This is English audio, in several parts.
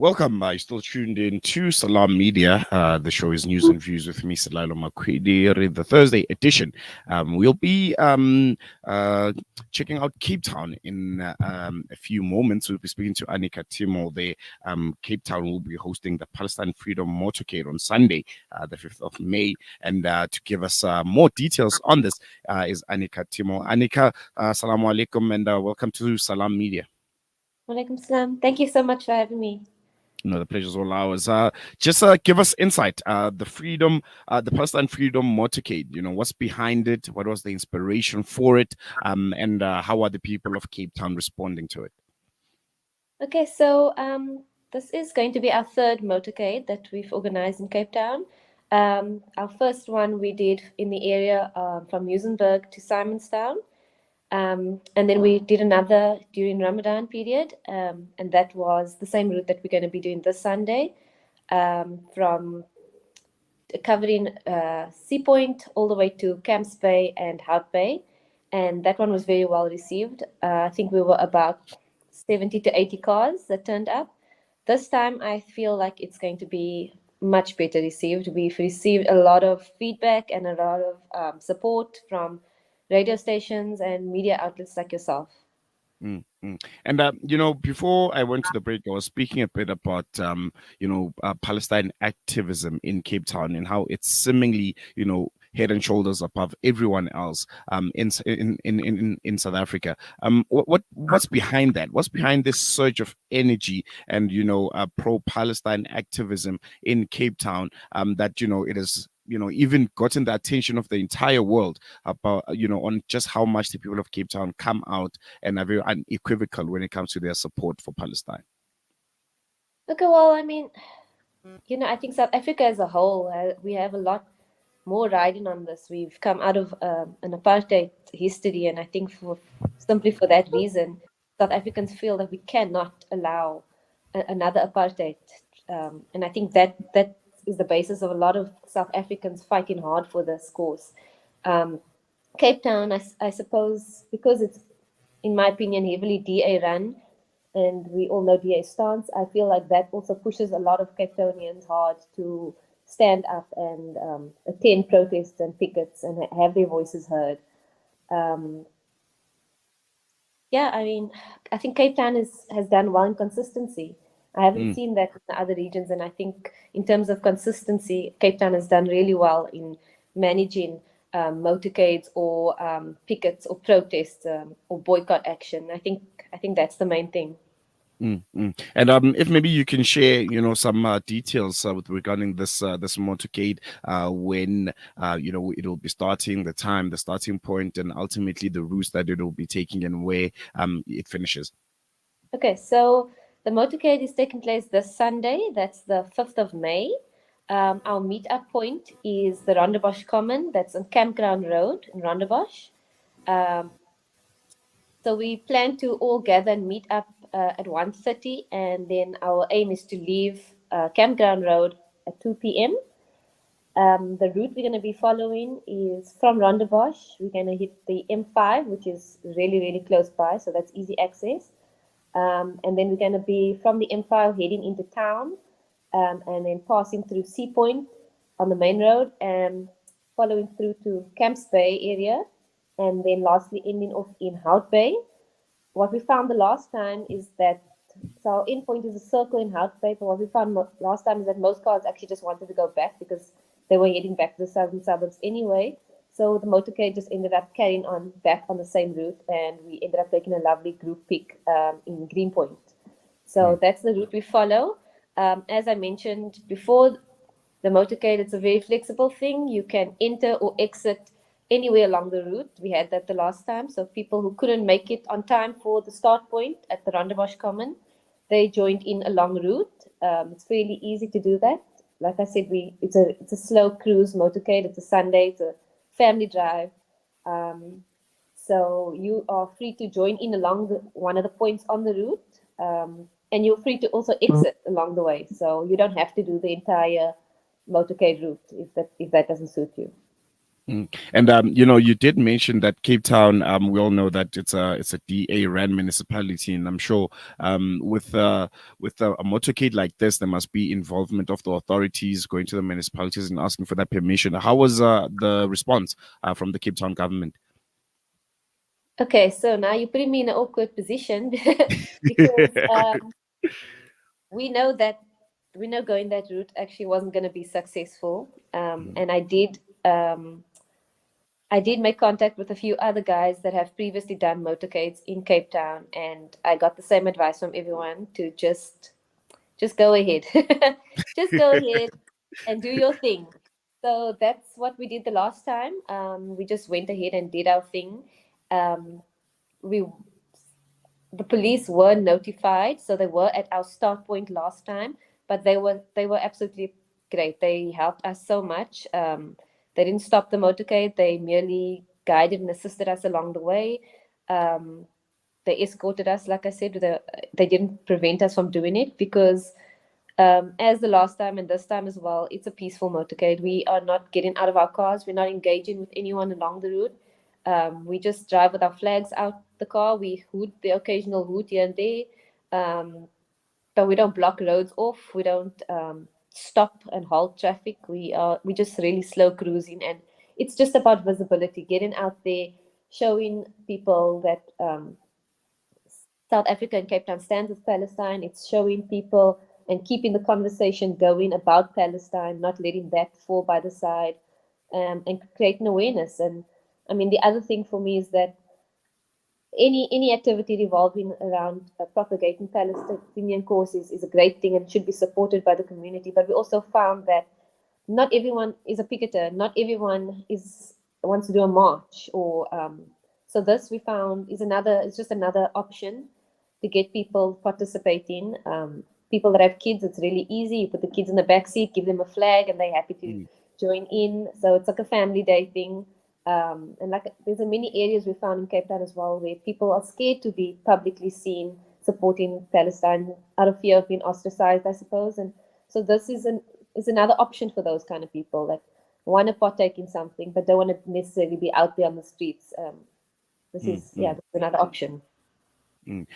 Welcome. I still tuned in to Salam Media. The show is News and Views with me, Salalo Makwidi, the Thursday edition. We'll be checking out Cape Town in a few moments. We'll be speaking to Aneeqah Timol there. Cape Town will be hosting the Palestine Freedom Motorcade on Sunday, the 5th of May. And to give us more details on this is Aneeqah Timol. Aneeqah, Assalamu alaikum and welcome to Salam Media. Walaikum salam. Thank you so much for having me. No, the pleasure's all ours. Just give us insight. The Palestine Freedom Motorcade. What's behind it? What was the inspiration for it? And how are the people of Cape Town responding to it? Okay, so this is going to be our third motorcade that we've organized in Cape Town. Our first one we did in the area from Muizenberg to Simonstown. And then we did another during Ramadan period, and that was the same route that we're going to be doing this Sunday, from covering Sea Point all the way to Camps Bay and Hout Bay, and that one was very well received. I think we were about 70 to 80 cars that turned up. This time I feel like it's going to be much better received. We've received a lot of feedback and a lot of support from radio stations and media outlets like yourself. And before I went to the break, I was speaking a bit about Palestine activism in Cape Town and how it's seemingly head and shoulders above everyone else in South Africa. What's behind that? What's behind this surge of energy and pro-Palestine activism in Cape Town that it is even gotten the attention of the entire world about, on just how much the people of Cape Town come out and are very unequivocal when it comes to their support for Palestine? Okay, well, I mean, I think South Africa as a whole, we have a lot more riding on this. We've come out of an apartheid history, and I think simply for that reason, South Africans feel that we cannot allow another apartheid. And I think that is the basis of a lot of South Africans fighting hard for this cause. Cape Town, I suppose, because it's, in my opinion, heavily DA run, and we all know DA stance, I feel like that also pushes a lot of Cape Townians hard to stand up and attend protests and pickets and have their voices heard. I think Cape Town has done well in consistency. I haven't seen that in the other regions, and I think in terms of consistency, Cape Town has done really well in managing motorcades or pickets or protests or boycott action. I think that's the main thing. And if maybe you can share, some details regarding this motorcade, when it will be starting, the time, the starting point, and ultimately the routes that it will be taking and where it finishes. Okay, so the motorcade is taking place this Sunday. That's the 5th of May. Our meetup point is the Rondebosch Common. That's on Campground Road in Rondebosch. So we plan to all gather and meet up at 1:30, and then our aim is to leave Campground Road at 2 p.m. The route we're going to be following is from Rondebosch. We're going to hit the M5, which is really, really close by, so that's easy access. And then we're going to be from the M5 heading into town, and then passing through Sea Point on the main road and following through to Camps Bay area, and then lastly ending off in Hout Bay. What we found the last time is that, so our end point is a circle in Hout Bay, but what we found last time is that most cars actually just wanted to go back because they were heading back to the southern suburbs anyway. So the motorcade just ended up carrying on back on the same route, and we ended up taking a lovely group pick in Greenpoint. So that's the route we follow. As I mentioned before, the motorcade, it's a very flexible thing. You can enter or exit anywhere along the route. We had that the last time. So people who couldn't make it on time for the start point at the Rondebosch Common, they joined in along route. It's fairly easy to do that. Like I said, it's a slow cruise motorcade. It's a Sunday. It's a family drive. So you are free to join in along one of the points on the route. And you're free to also exit along the way. So you don't have to do the entire motorcade route if that doesn't suit you. And you did mention that Cape Town. We all know that it's a DA ran municipality, and I'm sure with a motorcade like this, there must be involvement of the authorities going to the municipalities and asking for that permission. How was the response from the Cape Town government? Okay, so now you're putting me in an awkward position because we know that we know going that route actually wasn't going to be successful. And I did make contact with a few other guys that have previously done motorcades in Cape Town, and I got the same advice from everyone to just go ahead, just go ahead and do your thing. So that's what we did the last time. We just went ahead and did our thing. Um, we the police were notified, so they were at our start point last time, but they were absolutely great. They helped us so much. They didn't stop the motorcade. They merely guided and assisted us along the way. Um, they escorted us, like I said. They didn't prevent us from doing it because, as the last time and this time as well, it's a peaceful motorcade. We are not getting out of our cars. We're not engaging with anyone along the route. We just drive with our flags out the car. We hoot the occasional hoot here and there, but we don't block roads off. We don't stop and halt traffic. We just really slow cruising, and it's just about visibility, getting out there, showing people that South Africa and Cape Town stands with Palestine. It's showing people and keeping the conversation going about Palestine, not letting that fall by the side, and creating awareness. And I mean, the other thing for me is that any activity revolving around propagating Palestinian causes is a great thing and should be supported by the community. But we also found that not everyone is a picketer. Not everyone is wants to do a march or so this we found is just another option to get people participating. People that have kids, it's really easy. You put the kids in the back seat, give them a flag, and they're happy to join in. So it's like a family day thing. And like there's a many areas we found in Cape Town as well where people are scared to be publicly seen supporting Palestine out of fear of being ostracized, I suppose. And so this is another option for those kind of people that want to partake in something but don't want to necessarily be out there on the streets. This is another option. And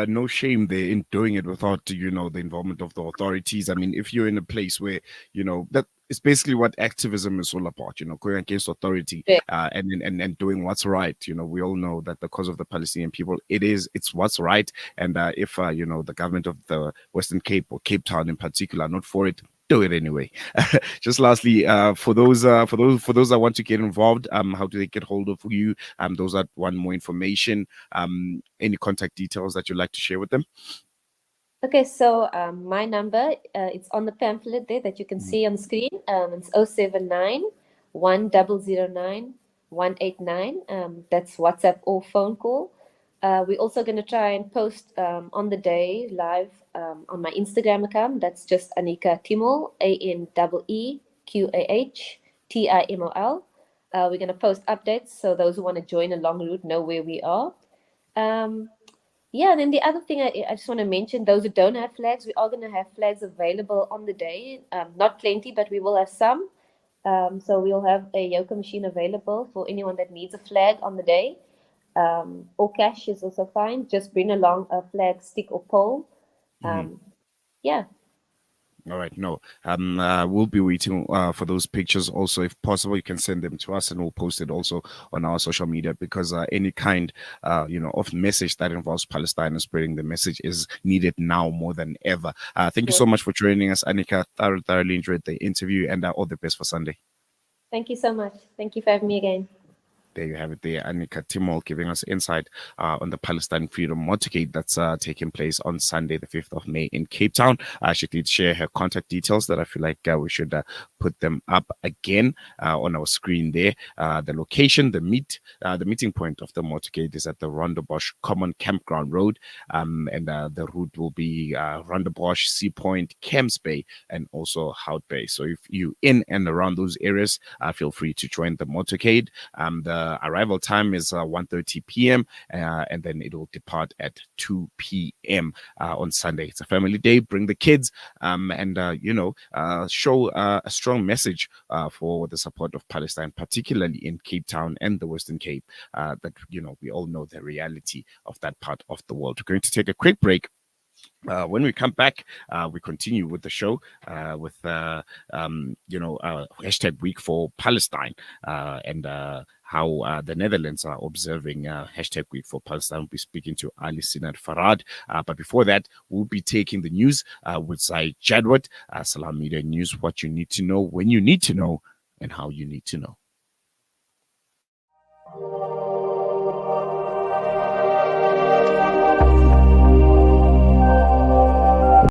no shame there in doing it without, the involvement of the authorities. I mean, if you're in a place where, that it's basically what activism is all about, going against authority Yeah. and doing what's right. We all know that the cause of the Palestinian people, it's what's right. And if, the government of the Western Cape or Cape Town in particular are not for it, do it anyway. Just lastly, for those that want to get involved, how do they get hold of you? Those that want more information, any contact details that you'd like to share with them? Okay, so my number, it's on the pamphlet there that you can see on the screen. It's 079 1009 189. That's WhatsApp or phone call. We're also going to try and post on the day live on my Instagram account. That's just Aneeqah Timol, ANEEQAH TIMOL. We're going to post updates so those who want to join a long route know where we are. Yeah, and then the other thing I just want to mention, those who don't have flags, we are going to have flags available on the day. Not plenty, but we will have some. So we'll have a yoga machine available for anyone that needs a flag on the day. Or cash is also fine. Just bring along a flag, stick, or pole. Yeah. All right, no. We'll be waiting for those pictures. Also, if possible, you can send them to us, and we'll post it also on our social media because any kind, of message that involves Palestine and spreading the message is needed now more than ever. Thank you so much for joining us, Aneeqah. Thoroughly enjoyed the interview, and all the best for Sunday. Thank you so much. Thank you for having me again. There you have it there. Aneeqah Timol giving us insight on the Palestine Freedom Motorcade that's taking place on Sunday, the 5th of May in Cape Town. She did share her contact details that I feel like we should put them up again on our screen there. The location, the meeting point of the motorcade is at the Rondebosch Common Campground Road. And the route will be Rondebosch, Sea Point, Camps Bay, and also Hout Bay. So if you in and around those areas, feel free to join the motorcade. The arrival time is 1:30 p.m. And then it will depart at 2 p.m. On Sunday. It's a family day. Bring the kids, and show a strong message for the support of Palestine, particularly in Cape Town and the Western Cape. That we all know the reality of that part of the world. We're going to take a quick break. When we come back, we continue with the show with hashtag Week for Palestine, and how the Netherlands are observing hashtag Week for Palestine. We'll be speaking to Ali Sinat Farad. But before that, we'll be taking the news with Zai Jadwat. Salam Media News, what you need to know, when you need to know, and how you need to know.